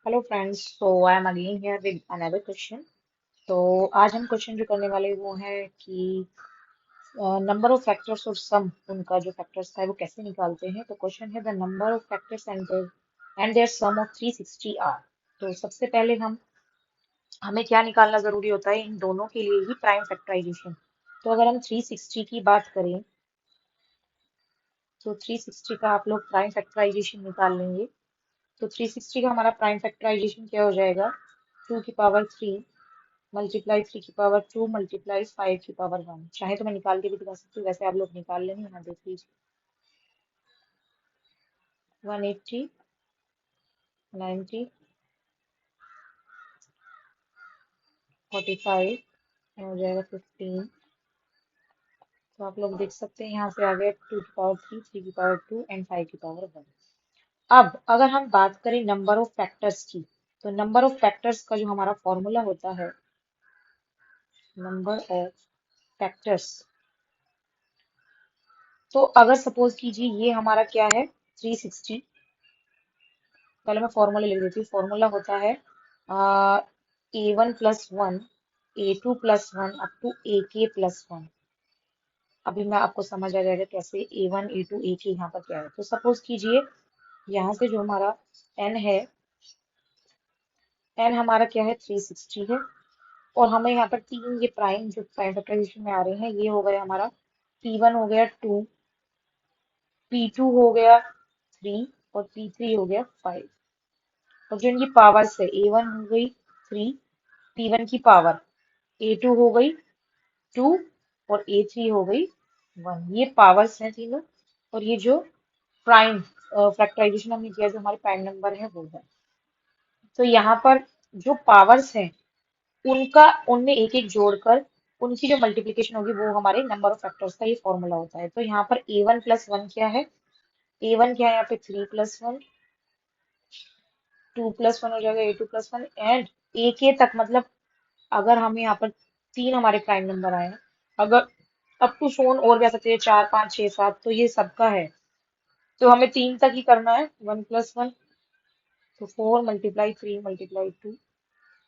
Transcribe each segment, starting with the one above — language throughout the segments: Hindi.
Hello friends, so I am again here with another question. तो आज हम क्वेश्चन जो करने वाले वो है कि नंबर ऑफ फैक्टर्स और सम उनका जो फैक्टर्स था वो कैसे निकालते हैं। तो क्वेश्चन है the number of factors and their sum of 360 are. तो सबसे पहले हमें क्या निकालना जरूरी होता है, इन दोनों के लिए ही प्राइम फैक्टराइजेशन। तो अगर हम 360 की बात करें तो 360 का आप लोग प्राइम फैक्टराइजेशन निकाल लेंगे। तो 360 का हमारा प्राइम फैक्टराइजेशन क्या हो जाएगा, 2 की पावर 3 मल्टीप्लाई 3 की पावर 2 मल्टीप्लाई 5 की पावर 1। चाहे तो मैं निकाल के भी दिखा सकती हूँ, वैसे आप लोग निकाल लेंगे। यहाँ देख लीजिए, 180, 90, 45 हो जाएगा 15। तो आप लोग देख सकते हैं यहाँ से आ गया 2 की पावर 3, 3 की पावर 2 एंड 5 की पावर 1। अब अगर हम बात करें नंबर ऑफ फैक्टर्स की, तो नंबर ऑफ फैक्टर्स का जो हमारा फॉर्मूला होता है, नंबर ऑफ फैक्टर्स, तो अगर सपोज कीजिए ये हमारा क्या है, 360। पहले मैं फॉर्मूला लिख देती हूँ। फॉर्मूला होता है A1+1, A2+1 up to AK+1। अभी मैं आपको समझ आ जाएगा कैसे A1 A2 AK यहाँ पर क्या है। तो सपोज कीजिए यहाँ से जो हमारा n है, n हमारा क्या है, 360 है। और हमें यहाँ पर तीन ये प्राइम जो प्राइम फैक्टराइजेशन में आ रहे हैं, ये हो गया हमारा P1 हो गया 2, P2 हो गया 3 और P3 हो गया 5। और जो इनकी पावर्स है, A1 हो गई 3, P1 की पावर A2 हो गई 2 और A3 हो गई 1। ये पावर्स हैं तीनों। और ये जो प्राइम फैक्टराइजेशन हमने किया, जो हमारे प्राइम नंबर है वो है। तो यहाँ पर जो पावर्स हैं उनका, उनमें एक एक जोड़कर उनकी जो मल्टीप्लीकेशन होगी वो हमारे नंबर ऑफ फैक्टर्स का ये फॉर्मूला होता है। तो यहाँ पर A1+1 क्या है, A1 क्या है यहाँ पे 3+1, 2+1 हो जाएगा A2+1 एंड AK तक। मतलब अगर हमें यहाँ पर तीन हमारे प्राइम नंबर आए हैं, अगर अप टू फोन और भी आ सकते हैं 4 5 6 7, तो ये सबका है। तो हमें तीन तक ही करना है, 1+1। तो 4 मल्टीप्लाई 3 मल्टीप्लाई 2,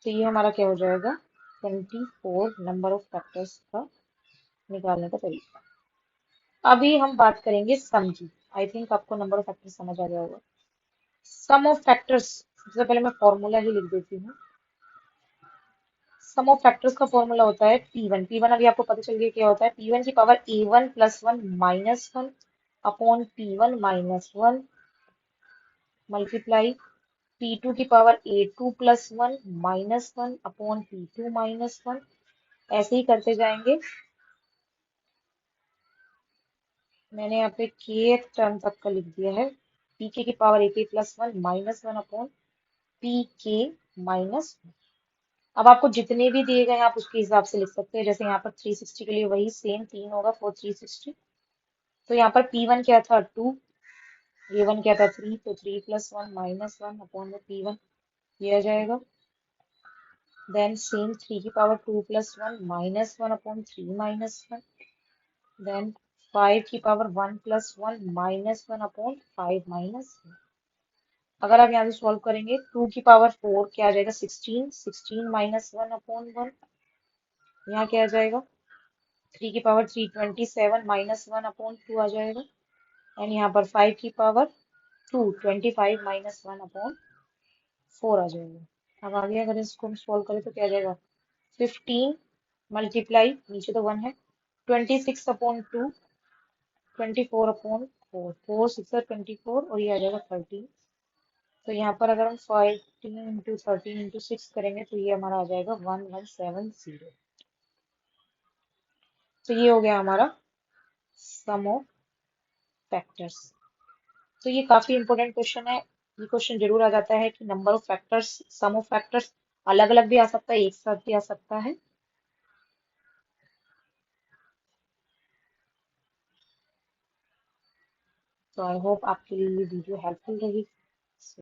तो ये हमारा क्या हो जाएगा, 24 नंबर ऑफ फैक्टर्स का निकालने का तरीका। अभी हम बात करेंगे सम की। आई थिंक आपको नंबर ऑफ फैक्टर्स समझ आ गया होगा। सम ऑफ फैक्टर्स, सबसे पहले मैं फॉर्मूला ही लिख देती हूँ। सम ऑफ फैक्टर्स का फॉर्मूला होता है P1। P1 अभी आपको पता चल गया क्या होता है, P1 की power A1+1 -1 upon P1 -1 multiply P2 की पावर A2+1 -1 अपॉन P2 -1। ऐसे ही करते जाएंगे। मैंने यहाँ पे k टर्म तक का लिख दिया है, pk की पावर AK+1 -1 अपॉन pk -1। अब आपको जितने भी दिए गए हैं आप उसके हिसाब से लिख सकते हैं। जैसे यहाँ पर 360 के लिए वही सेम 3 होगा फॉर 360। तो यहाँ पर P1 क्या था 2, A1 क्या था 3, तो 3+1 -1 अपॉन में P1 ये आ जाएगा। देन सेम 3 की पावर 2+1 -1 अपॉन 3 -1। देन 5 की पावर 1+1 -1 अपॉन 5 -1। अगर आप यहाँ से सॉल्व करेंगे, 2 की पावर 4 क्या आ जाएगा, 16, 16 -1 अपॉन 1। यहाँ क्या आ जाएगा, 3 की पावर 3 27 -1 अपॉन 2 आ जाएगा। एंड यहाँ पर 5 की पावर 2 25 -1 अपॉन 4 आ जाएगा। अब आगे अगर इसको हम सॉल्व करें तो क्या आ जाएगा, 15 मल्टीप्लाई, नीचे तो 1 है, 26 अपॉन 2, 24 अपॉन 4, 4 6 24 और ये आ जाएगा 13। तो यहाँ पर अगर हम 15 × 13 × 6 करेंगे तो ये हमारा आ जाएगा 1170। तो ये हो गया हमारा सम ऑफ फैक्टर्स। तो ये काफी इंपॉर्टेंट क्वेश्चन है। ये क्वेश्चन जरूर आ जाता है कि number of factors, sum of factors अलग अलग भी आ सकता है, एक साथ भी आ सकता है। तो आई होप आपके लिए ये वीडियो हेल्पफुल रही।